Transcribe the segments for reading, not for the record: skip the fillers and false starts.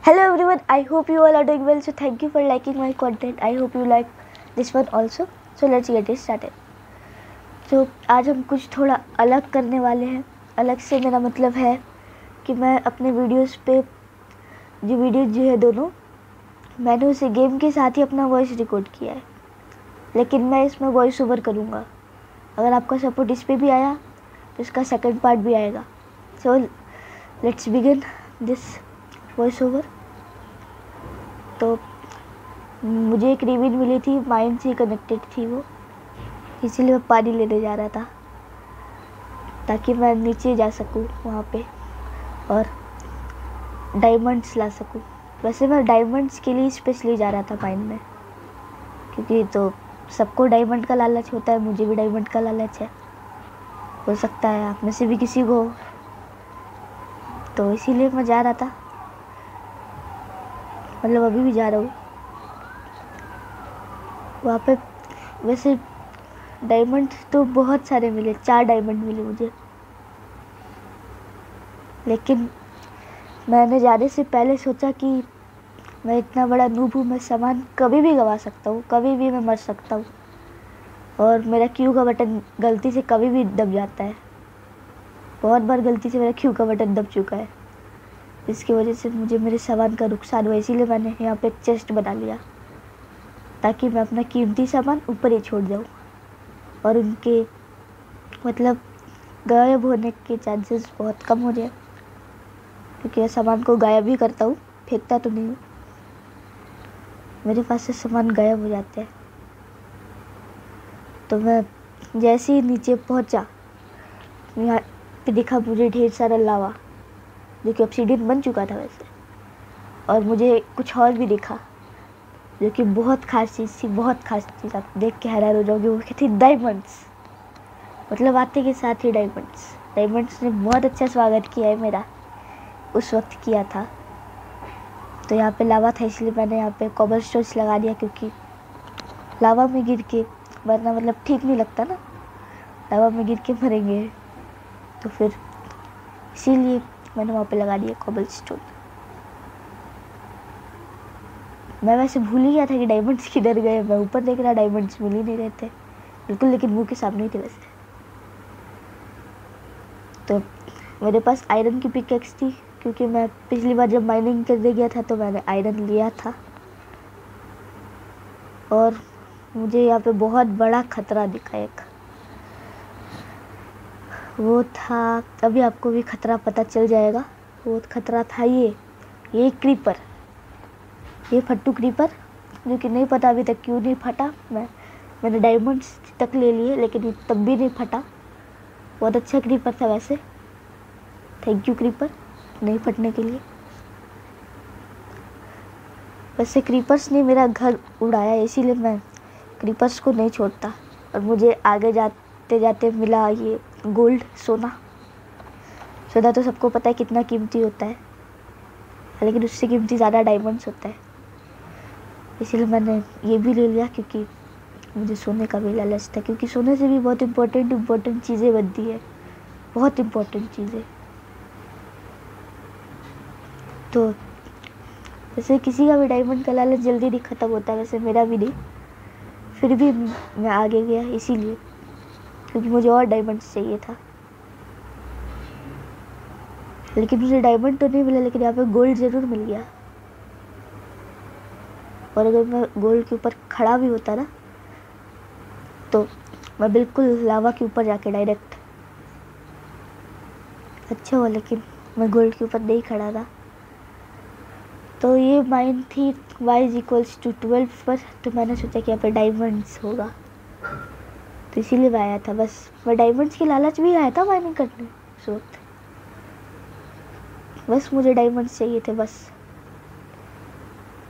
Hello everyone, I hope you all are doing well. So thank you for liking my content. I hope you like this one also. So let's get it started. तो आज हम कुछ थोड़ा अलग करने वाले हैं. अलग से मेरा मतलब है कि मैं अपने वीडियोस पे जो है दोनों, मैंने उसे गेम के साथ ही अपना वॉइस रिकॉर्ड किया है, लेकिन मैं इसमें वॉइस ओवर करूँगा. अगर आपका सपोर्ट इस पे भी आया तो इसका सेकंड पार्ट भी आएगा. So let's begin this voice over. तो मुझे एक रिवील मिली थी, माइंड से कनेक्टेड थी वो, इसीलिए मैं पानी लेने जा रहा था ताकि मैं नीचे जा सकूं वहाँ पे और डायमंड्स ला सकूं. वैसे मैं डायमंड्स के लिए स्पेशली जा रहा था माइंड में, क्योंकि तो सबको डायमंड का लालच होता है, मुझे भी डायमंड का लालच है. हो सकता है आप में से भी किसी को हो, तो इसीलिए मैं जा रहा था. मतलब अभी भी जा रहा हूँ वहाँ पे. वैसे डायमंड तो बहुत सारे मिले, 4 डायमंड मिले मुझे, लेकिन मैंने जाने से पहले सोचा कि मैं इतना बड़ा नूब हूँ, मैं सामान कभी भी गंवा सकता हूँ, कभी भी मैं मर सकता हूँ, और मेरा क्यू का बटन गलती से कभी भी दब जाता है. बहुत बार गलती से मेरा क्यू का बटन दब चुका है, इसकी वजह से मुझे मेरे सामान का नुकसान हुआ. इसीलिए मैंने यहाँ पे एक चेस्ट बना लिया ताकि मैं अपना कीमती सामान ऊपर ही छोड़ जाऊँ और उनके मतलब गायब होने के चांसेस बहुत कम हो जाए, क्योंकि मैं सामान को गायब भी करता हूँ, फेंकता तो नहीं हूँ. मेरे पास से सामान गायब हो जाते हैं. तो मैं जैसे ही नीचे पहुँचा, यहाँ पे दिखा मुझे ढेर सारा लावा, जो कि ऑब्सीडियन बन चुका था वैसे. और मुझे कुछ और भी दिखा जो कि बहुत खास चीज़ थी, बहुत खास चीज़. आप देख के हैरान हो जाओगे. वो थी डायमंड्स. मतलब आते के साथ ही डायमंड्स ने बहुत अच्छा स्वागत किया है मेरा, उस वक्त किया था. तो यहाँ पे लावा था, इसलिए मैंने यहाँ पे कोबलस्टोन्स लगा दिया, क्योंकि लावा में गिर के मरना मतलब ठीक नहीं लगता ना. लावा में गिर के मरेंगे, तो फिर इसीलिए मैंने वहाँ पे लगा दिया कोबलस्टोन. मैं वैसे भूल ही गया था कि डायमंड्स किधर गए. मैं ऊपर देख रहा, डायमंड्स मिल ही नहीं रहे थे बिल्कुल, लेकिन मुंह के सामने ही थे वैसे. तो मेरे पास आयरन की पिकैक्स थी, क्योंकि मैं पिछली बार जब माइनिंग करने गया था तो मैंने आयरन लिया था. और मुझे यहाँ पे बहुत बड़ा खतरा दिखा एक. वो था, अभी आपको भी खतरा पता चल जाएगा. वो खतरा था ये क्रीपर, ये फट्टू क्रीपर, जो कि नहीं पता अभी तक क्यों नहीं फटा. मैंने डायमंड्स तक ले लिए, लेकिन ये तब भी नहीं फटा. बहुत अच्छा क्रीपर था वैसे. थैंक यू क्रीपर, नहीं फटने के लिए. वैसे क्रीपर्स ने मेरा घर उड़ाया, इसीलिए मैं क्रीपर्स को नहीं छोड़ता. और मुझे आगे जाते जाते मिला ये गोल्ड, सोना. सोना तो सबको पता है कितना कीमती होता है, लेकिन उससे कीमती ज़्यादा डायमंड्स होता है. इसीलिए मैंने ये भी ले लिया, क्योंकि मुझे सोने का भी लालच था, क्योंकि सोने से भी बहुत इम्पोर्टेंट चीज़ें बनती है, बहुत इम्पोर्टेंट चीज़ें. तो वैसे किसी का भी डायमंड का लालच जल्दी नहीं ख़त्म होता, वैसे मेरा भी नहीं. फिर भी मैं आगे गया इसीलिए, क्योंकि मुझे और डायमंड्स चाहिए था. लेकिन मुझे डायमंड तो नहीं मिला, लेकिन यहाँ पे गोल्ड ज़रूर मिल गया. और अगर मैं गोल्ड के ऊपर खड़ा भी होता ना, तो मैं बिल्कुल लावा के ऊपर जाके डायरेक्ट अच्छा हुआ, लेकिन मैं गोल्ड के ऊपर नहीं खड़ा था. तो ये माइन थी y=12 पर. तो मैंने सोचा कि यहाँ पे डायमंड्स होगा, तो इसीलिए मैं आया था. बस मैं डायमंड्स की लालच भी आया था माइनिंग करने उस वक्त. बस मुझे डायमंड्स चाहिए थे बस.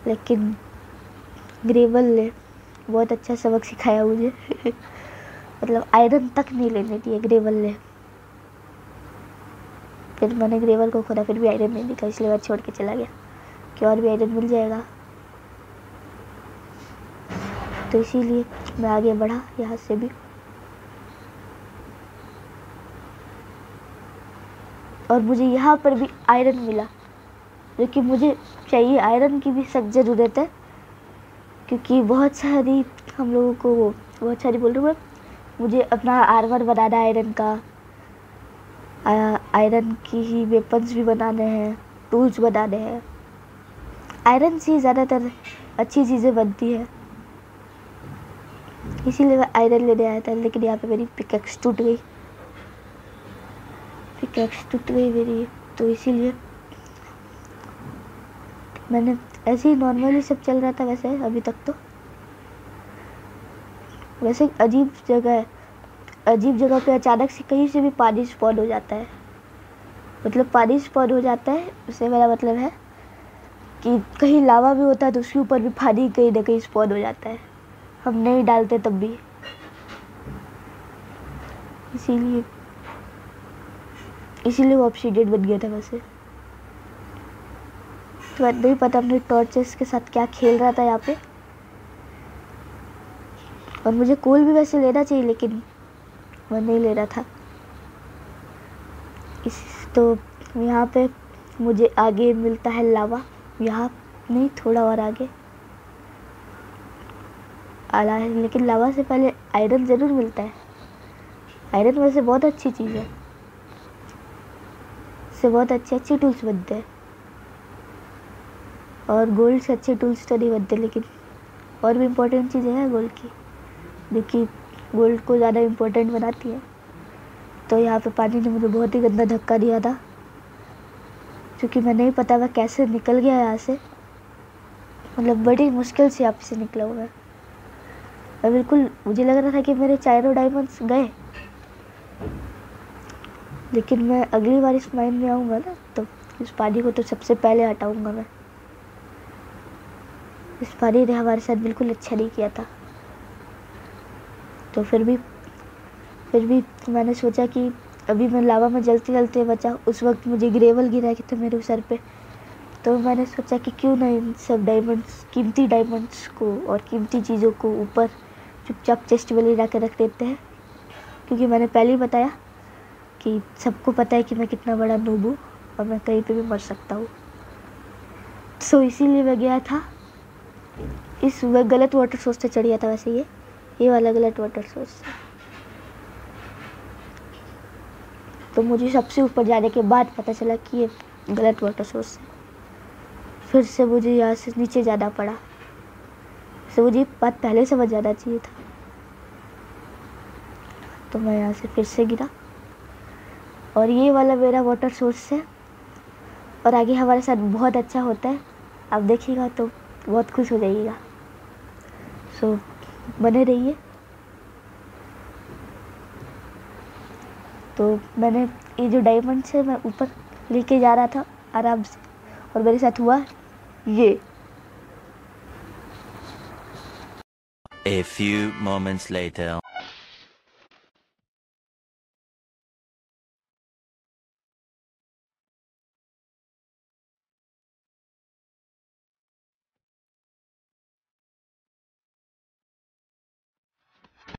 लेकिन ग्रेवल ने बहुत अच्छा सबक सिखाया मुझे. मतलब आयरन तक नहीं लेने दिए ग्रेवल ने. फिर मैंने ग्रेवल को खोदा, फिर भी आयरन नहीं दिखा, इसलिए मैं छोड़ के चला गया कि और भी आयरन मिल जाएगा. तो इसीलिए मैं आगे बढ़ा यहाँ से भी. और मुझे यहाँ पर भी आयरन मिला. जो कि मुझे चाहिए। आयरन की भी सख्त ज़रूरत है, क्योंकि बहुत सारी हम लोगों को बहुत सारी बोल रही हूँ, मुझे अपना आर्मर बनाना है आयरन का, आयरन की ही वेपन्स भी बनाने हैं, टूल्स बनाने हैं। आयरन से ज़्यादातर अच्छी चीज़ें बनती है, इसीलिए मैं आयरन लेने आया था। लेकिन यहाँ पे मेरी पिकैक्स टूट गई मेरी, तो इसीलिए मैंने ऐसे ही नॉर्मली सब चल रहा था वैसे अभी तक। तो वैसे अजीब जगह पे अचानक से कहीं से भी पानी स्पॉन हो जाता है। मतलब पानी स्पॉन हो जाता है, उससे मेरा मतलब है कि कहीं लावा भी होता है तो उसके ऊपर भी पानी कहीं ना कहीं स्पॉन हो जाता है, हम नहीं डालते तब भी। इसीलिए वो ऑब्सीडियन बन गया था वैसे। तो नहीं पता अपने टॉर्चेस के साथ क्या खेल रहा था यहाँ पे। और मुझे कोल भी वैसे लेना चाहिए, लेकिन मैं नहीं ले रहा था। तो यहाँ पे मुझे आगे मिलता है लावा, यहाँ नहीं, थोड़ा और आगे आला है। लेकिन लावा से पहले आयरन ज़रूर मिलता है। आयरन वैसे बहुत अच्छी चीज़ है, इससे बहुत अच्छे टूल्स बनते हैं। और गोल्ड से अच्छे टूल्स तो नहीं बनते, लेकिन और भी इम्पोर्टेंट चीज़ें हैं गोल्ड की, जो कि गोल्ड को ज़्यादा इम्पोर्टेंट बनाती है। तो यहाँ पे पानी ने मुझे बहुत ही गंदा धक्का दिया था, क्योंकि मैं नहीं पता मैं कैसे निकल गया यहाँ से। मतलब बड़ी मुश्किल से यहाँ से निकला हुआ है। मैं बिल्कुल, मुझे लग रहा था कि मेरे चारों डायमंड्स गए। लेकिन मैं अगली बार इस माइन में आऊँगा ना, तो इस पानी को तो सबसे पहले हटाऊँगा मैं। इस पानी ने हमारे साथ बिल्कुल अच्छा नहीं किया था। तो फिर भी मैंने सोचा कि अभी मैं लावा में जलते बचा। उस वक्त मुझे ग्रेवल गिरा था मेरे सर पे। तो मैंने सोचा कि क्यों ना इन सब डायमंड्स, कीमती डायमंड्स को और कीमती चीज़ों को ऊपर चुपचाप चेस्ट में ले जा कर रख देते हैं। क्योंकि मैंने पहले ही बताया कि सबको पता है कि मैं कितना बड़ा नूब हूँ और मैं कहीं पे भी मर सकता हूँ। तो इसीलिए मैं गया था, इस गलत वाटर सोर्स से चढ़ गया था। वैसे ये वाला गलत वाटर सोर्स से। तो मुझे सबसे ऊपर जाने के बाद पता चला कि ये गलत वाटर सोर्स है। फिर से मुझे यहाँ से नीचे जाना पड़ा। तो मुझे बात पहले समझ जाना चाहिए था। तो मैं यहाँ से फिर से गिरा, और ये वाला मेरा वाटर सोर्स है। और आगे हमारे साथ बहुत अच्छा होता है, आप देखिएगा तो बहुत खुश हो जाइएगा। सो बने रहिए। तो मैंने ये जो डायमंड से मैं ऊपर लेके जा रहा था आराम से, और मेरे साथ हुआ ये। A few moments later.